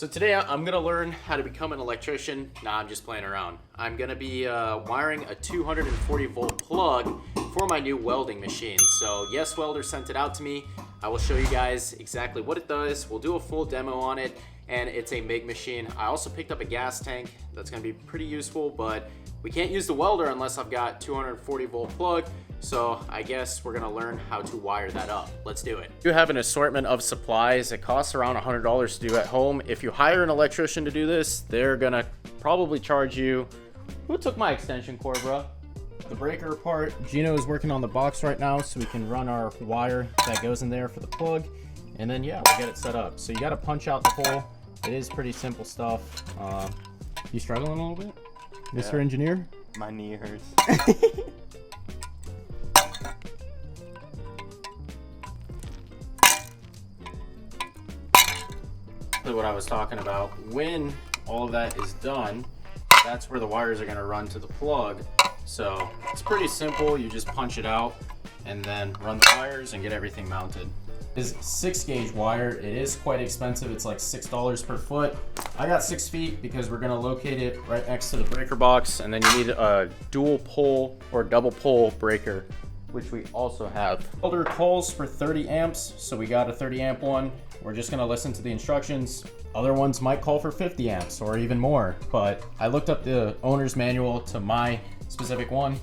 So today I'm gonna learn how to become an electrician. Nah, I'm just playing around. I'm gonna be wiring a 240 volt plug for my new welding machine. So YesWelder sent it out to me. I will show you guys exactly what it does. We'll do a full demo on it, and it's a MIG machine. I also picked up a gas tank. That's gonna be pretty useful, but we can't use the welder unless I've got 240 volt plug. So I guess we're gonna learn how to wire that up. Let's do it. You have an assortment of supplies. It costs around $100 to do at home. If you hire an electrician to do this, they're gonna probably charge you. Who took my extension cord, bro? The breaker part. Gino is working on the box right now so we can run our wire that goes in there for the plug. And then yeah, we'll get it set up. So you gotta punch out the hole. It is pretty simple stuff. You struggling a little bit, Mr. Engineer? My knee hurts. What I was talking about. When all of that is done, that's where the wires are going to run to the plug. So it's pretty simple. You just punch it out and then run the wires and get everything mounted. This is 6-gauge wire. It is quite expensive. It's like $6 per foot. I got 6 feet because we're going to locate it right next to the breaker box, and then you need a dual pole or double pole breaker, which we also have. Welder calls for 30 amps, so we got a 30 amp one. We're just gonna listen to the instructions. Other ones might call for 50 amps or even more, but I looked up the owner's manual to my specific one,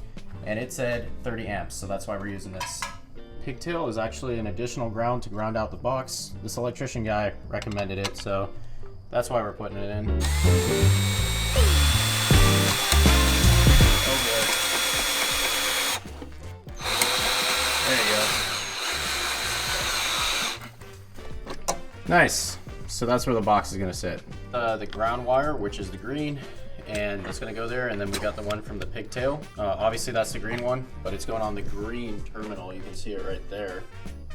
and it said 30 amps, so that's why we're using this. Pigtail is actually an additional ground to ground out the box. This electrician guy recommended it, so that's why we're putting it in. Nice. So that's where the box is going to sit. The ground wire, which is the green, and it's going to go there. And then we got the one from the pigtail. Obviously that's the green one, but it's going on the green terminal. You can see it right there.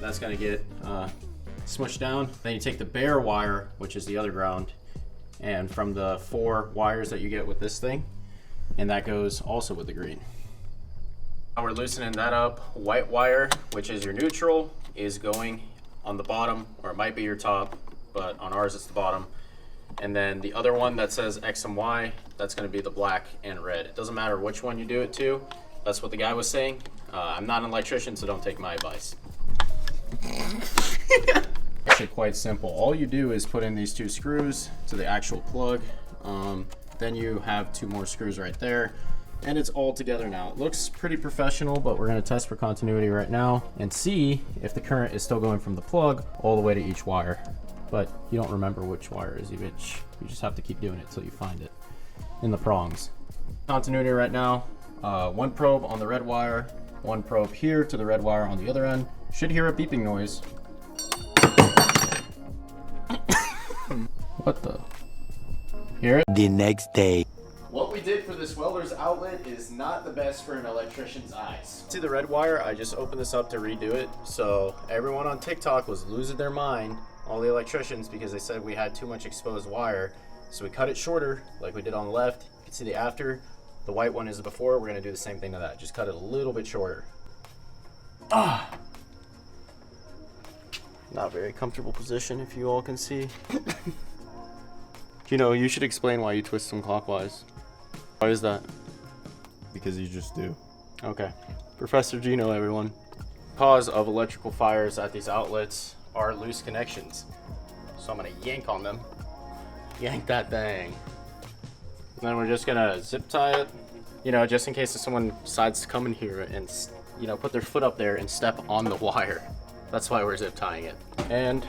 That's going to get smushed down. Then you take the bare wire, which is the other ground, and from the 4 wires that you get with this thing, and that goes also with the green. Now we're loosening that up. White wire, which is your neutral, is going on the bottom, or it might be your top, but on ours it's the bottom. And then the other one that says X and Y, that's going to be the black and red. It doesn't matter which one you do it to. That's what the guy was saying. I'm not an electrician, so don't take my advice. Actually quite simple. All you do is put in these 2 screws to the actual plug. Then you have 2 more screws right there. And it's all together now. It looks pretty professional, but we're gonna test for continuity right now and see if the current is still going from the plug all the way to each wire. But you don't remember which wire is which. You just have to keep doing it till you find it in the prongs. Continuity right now, 1 probe on the red wire, 1 probe here to the red wire on the other end. Should hear a beeping noise. What the? Hear it? The next day. What we did for this welder's outlet is not the best for an electrician's eyes. See the red wire? I just opened this up to redo it. So everyone on TikTok was losing their mind, all the electricians, because they said we had too much exposed wire. So we cut it shorter, like we did on the left. You can see the after. The white one is the before. We're gonna do the same thing to that. Just cut it a little bit shorter. Not very comfortable position, if you all can see. You know, you should explain why you twist them clockwise. Why is that? Because you just do. Okay. Professor Gino, everyone. Cause of electrical fires at these outlets are loose connections. So I'm gonna yank on them. Yank that thing. And then we're just gonna zip tie it, you know, just in case if someone decides to come in here and, you know, put their foot up there and step on the wire. That's why we're zip tying it. And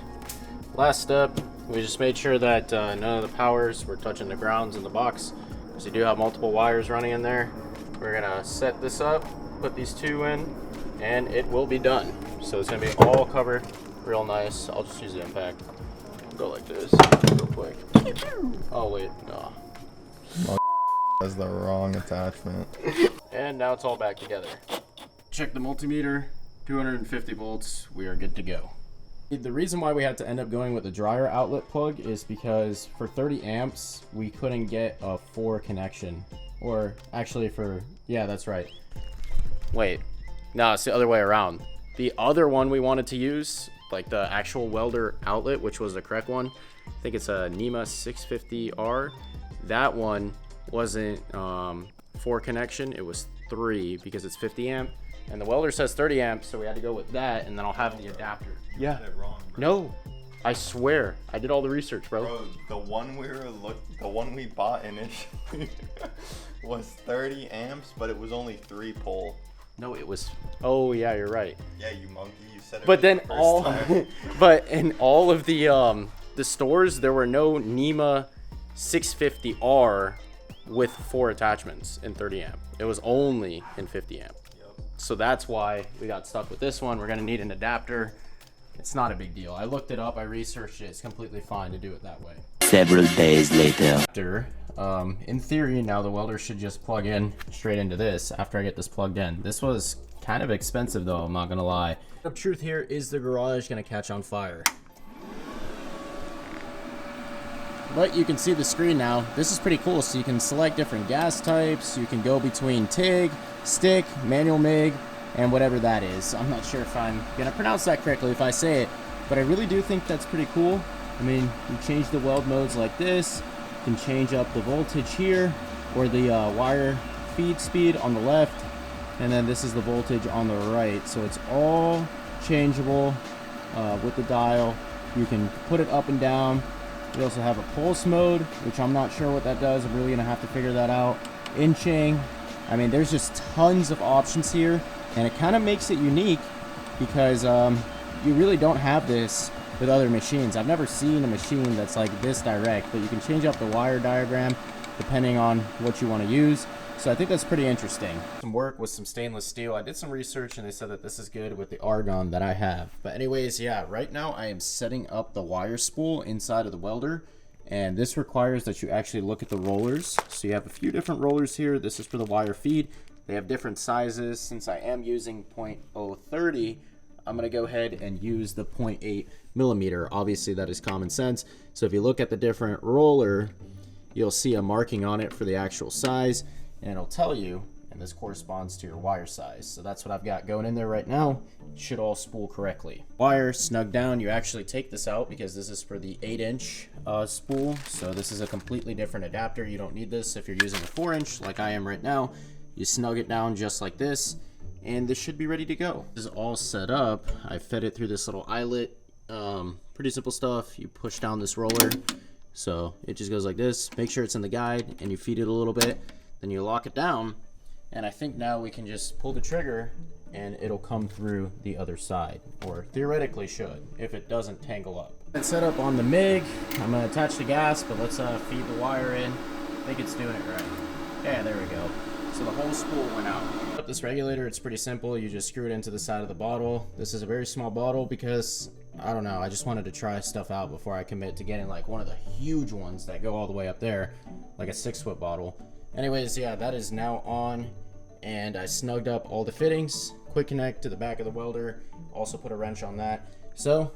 last step, we just made sure that none of the powers were touching the grounds in the box. So you do have multiple wires running in there. We're gonna set this up, put these 2 in, and it will be done. So it's gonna be all covered real nice. I'll just use the impact. Go like this real quick. Oh wait, no. That's the wrong attachment. And now it's all back together. Check the multimeter, 250 volts, we are good to go. The reason why we had to end up going with the dryer outlet plug is because for 30 amps, we couldn't get a 4 connection. Or actually yeah, that's right. Wait, no, it's the other way around. The other one we wanted to use like the actual welder outlet, which was the correct one. I think it's a NEMA 650R. That one wasn't 4 connection, it was 3 because it's 50 amp. And the welder says 30 amps, so we had to go with that, and then I'll have the adapter. Yeah. No, I swear, I did all the research, bro. Bro, the one we bought initially was 30 amps, but it was only 3 pole. No, it was. Oh yeah, you're right. Yeah, you monkey, you said it. But then the first all, time. but in all of the stores, there were no NEMA 650R with 4 attachments in 30 amp. It was only in 50 amp. So that's why we got stuck with this one. We're gonna need an adapter. It's not a big deal. I looked it up, I researched it. It's completely fine to do it that way. Several days later. In theory, now the welder should just plug in straight into this after I get this plugged in. This was kind of expensive though, I'm not gonna lie. The truth here is the garage gonna catch on fire. But you can see the screen now. This is pretty cool. So you can select different gas types. You can go between TIG, stick, manual MIG, and whatever that is. I'm not sure if I'm gonna pronounce that correctly if I say it, but I really do think that's pretty cool. I mean, you change the weld modes like this. You can change up the voltage here, or the wire feed speed on the left, and then this is the voltage on the right. So it's all changeable with the dial. You can put it up and down. We also have a pulse mode, which I'm not sure what that does. I'm really gonna have to figure that out. Inching. I mean, there's just tons of options here, and it kind of makes it unique because you really don't have this with other machines. I've never seen a machine that's like this direct, but you can change up the wire diagram depending on what you want to use. So I think that's pretty interesting. Some work with some stainless steel. I did some research and they said that this is good with the argon that I have. But anyways, yeah, right now I am setting up the wire spool inside of the welder. And this requires that you actually look at the rollers. So you have a few different rollers here. This is for the wire feed. They have different sizes. Since I am using 0.030, I'm gonna go ahead and use the 0.8 millimeter. Obviously that is common sense. So if you look at the different roller, you'll see a marking on it for the actual size, and it'll tell you, and this corresponds to your wire size. So that's what I've got going in there right now. It should all spool correctly. Wire snug down. You actually take this out because this is for the 8-inch spool. So this is a completely different adapter. You don't need this if you're using a 4-inch like I am right now. You snug it down just like this, and this should be ready to go. This is all set up. I fed it through this little eyelet. Pretty simple stuff. You push down this roller, so it just goes like this. Make sure it's in the guide, and you feed it a little bit. Then you lock it down, and I think now we can just pull the trigger and it'll come through the other side, or theoretically should, if it doesn't tangle up. It's set up on the MIG. I'm gonna attach the gas, but let's feed the wire in. I think it's doing it right. Yeah, there we go. So the whole spool went out. This regulator, it's pretty simple. You just screw it into the side of the bottle. This is a very small bottle because, I don't know, I just wanted to try stuff out before I commit to getting like one of the huge ones that go all the way up there, like a 6-foot bottle. Anyways, yeah, that is now on, and I snugged up all the fittings. Quick connect to the back of the welder. Also put a wrench on that. So,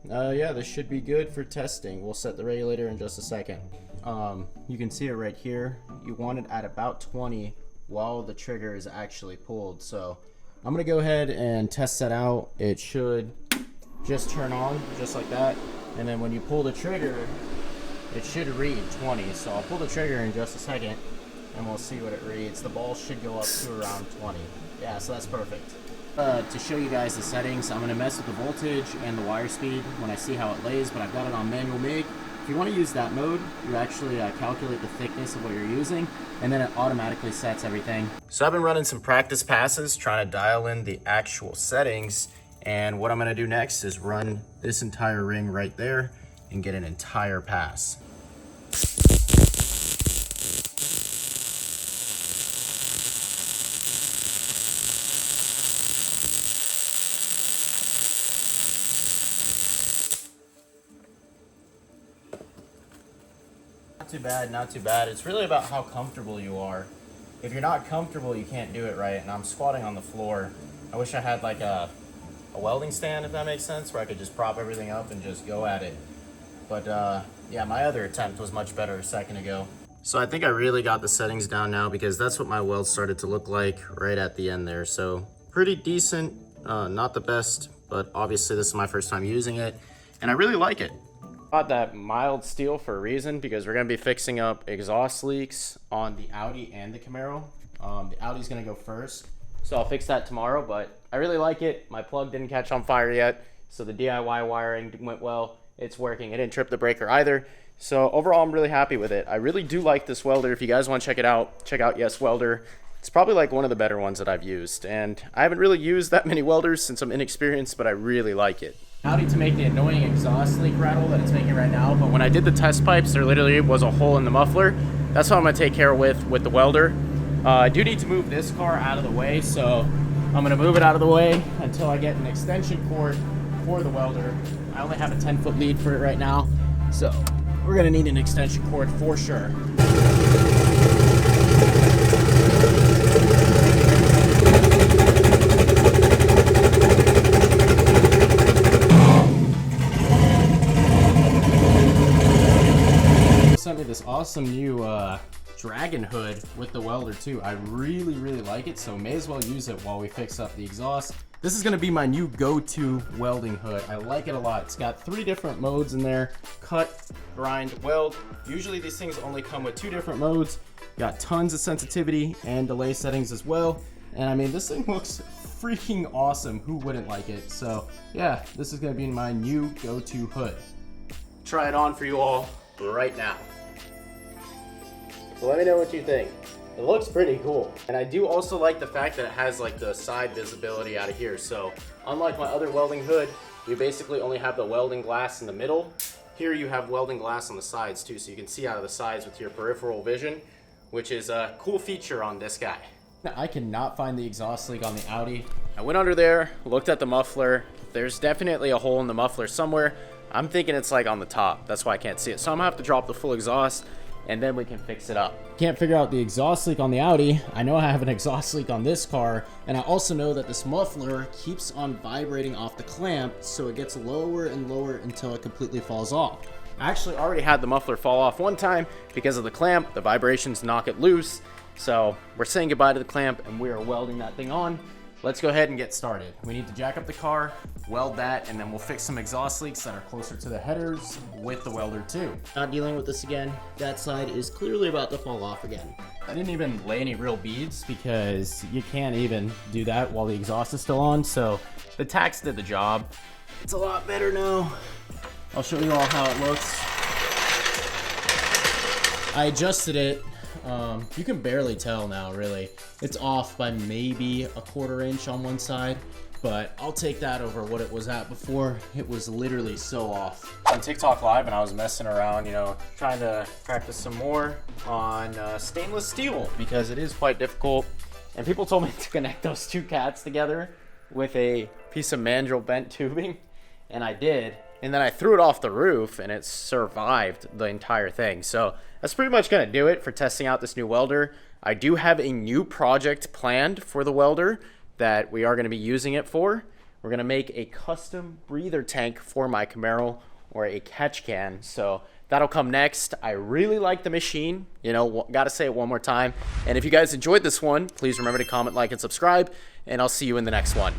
yeah, this should be good for testing. We'll set the regulator in just a second. You can see it right here. You want it at about 20 while the trigger is actually pulled. So I'm gonna go ahead and test that out. It should just turn on just like that, and then when you pull the trigger, it should read 20. So I'll pull the trigger in just a second and we'll see what it reads. The ball should go up to around 20. Yeah, so that's perfect. To show you guys the settings, I'm going to mess with the voltage and the wire speed when I see how it lays, but I've got it on manual MIG. If you want to use that mode, you actually calculate the thickness of what you're using, and then it automatically sets everything. So I've been running some practice passes trying to dial in the actual settings, and what I'm going to do next is run this entire ring right there and get an entire pass. Not too bad, not too bad. It's really about how comfortable you are. If you're not comfortable, you can't do it right, and I'm squatting on the floor. I wish I had like a welding stand, if that makes sense, where I could just prop everything up and just go at it. But yeah, my other attempt was much better a second ago. So I think I really got the settings down now, because that's what my weld started to look like right at the end there. So pretty decent, not the best but obviously this is my first time using it, and I really like it. Bought that mild steel for a reason, because we're gonna be fixing up exhaust leaks on the Audi and the Camaro. The Audi's gonna go first, so I'll fix that tomorrow, but I really like it. My plug didn't catch on fire yet, so the DIY wiring went well. It's working. It didn't trip the breaker either. So overall, I'm really happy with it. I really do like this welder. If you guys want to check it out, check out YesWelder. It's probably like one of the better ones that I've used. And I haven't really used that many welders since I'm inexperienced, but I really like it. Audi to make the annoying exhaust leak rattle that it's making right now, but when I did the test pipes, there literally was a hole in the muffler. That's what I'm gonna take care of with the welder. I do need to move this car out of the way, so I'm gonna move it out of the way until I get an extension cord for the welder. I only have a 10-foot lead for it right now, so we're gonna need an extension cord for sure. Sent me this awesome new dragon hood with the welder too. I really like it, so may as well use it while we fix up the exhaust. This is gonna be my new go-to welding hood. I like it a lot. It's got 3 different modes in there: cut, grind, weld. Usually these things only come with 2 different modes. Got tons of sensitivity and delay settings as well. And I mean, this thing looks freaking awesome. Who wouldn't like it? So yeah, this is gonna be my new go-to hood. Try it on for you all right now. So let me know what you think. It looks pretty cool. And I do also like the fact that it has like the side visibility out of here. So unlike my other welding hood, you basically only have the welding glass in the middle. Here you have welding glass on the sides too, so you can see out of the sides with your peripheral vision, which is a cool feature on this guy. Now, I cannot find the exhaust leak on the Audi. I went under there, looked at the muffler. There's definitely a hole in the muffler somewhere. I'm thinking it's like on the top. That's why I can't see it. So I'm gonna have to drop the full exhaust, and then we can fix it up. Can't figure out the exhaust leak on the Audi. I know I have an exhaust leak on this car, and I also know that this muffler keeps on vibrating off the clamp, so it gets lower and lower until it completely falls off. I actually already had the muffler fall off one time because of the clamp. The vibrations knock it loose. So we're saying goodbye to the clamp, and we are welding that thing on. Let's go ahead and get started. We need to jack up the car, weld that, and then we'll fix some exhaust leaks that are closer to the headers with the welder too. Not dealing with this again. That side is clearly about to fall off again. I didn't even lay any real beads because you can't even do that while the exhaust is still on, so the tacks did the job. It's a lot better now. I'll show you all how it looks. I adjusted it. You can barely tell now, really. It's off by maybe a 1/4 inch on one side, but I'll take that over what it was at before. It was literally so off. On TikTok Live, and I was messing around, you know, trying to practice some more on stainless steel because it is quite difficult. And people told me to connect those 2 cats together with a piece of mandrel bent tubing, and I did. And then I threw it off the roof, and it survived the entire thing. So that's pretty much gonna do it for testing out this new welder. I do have a new project planned for the welder that we are gonna be using it for. We're gonna make a custom breather tank for my Camaro, or a catch can. So that'll come next. I really like the machine. You know, gotta say it one more time. And if you guys enjoyed this one, please remember to comment, like, and subscribe, and I'll see you in the next one.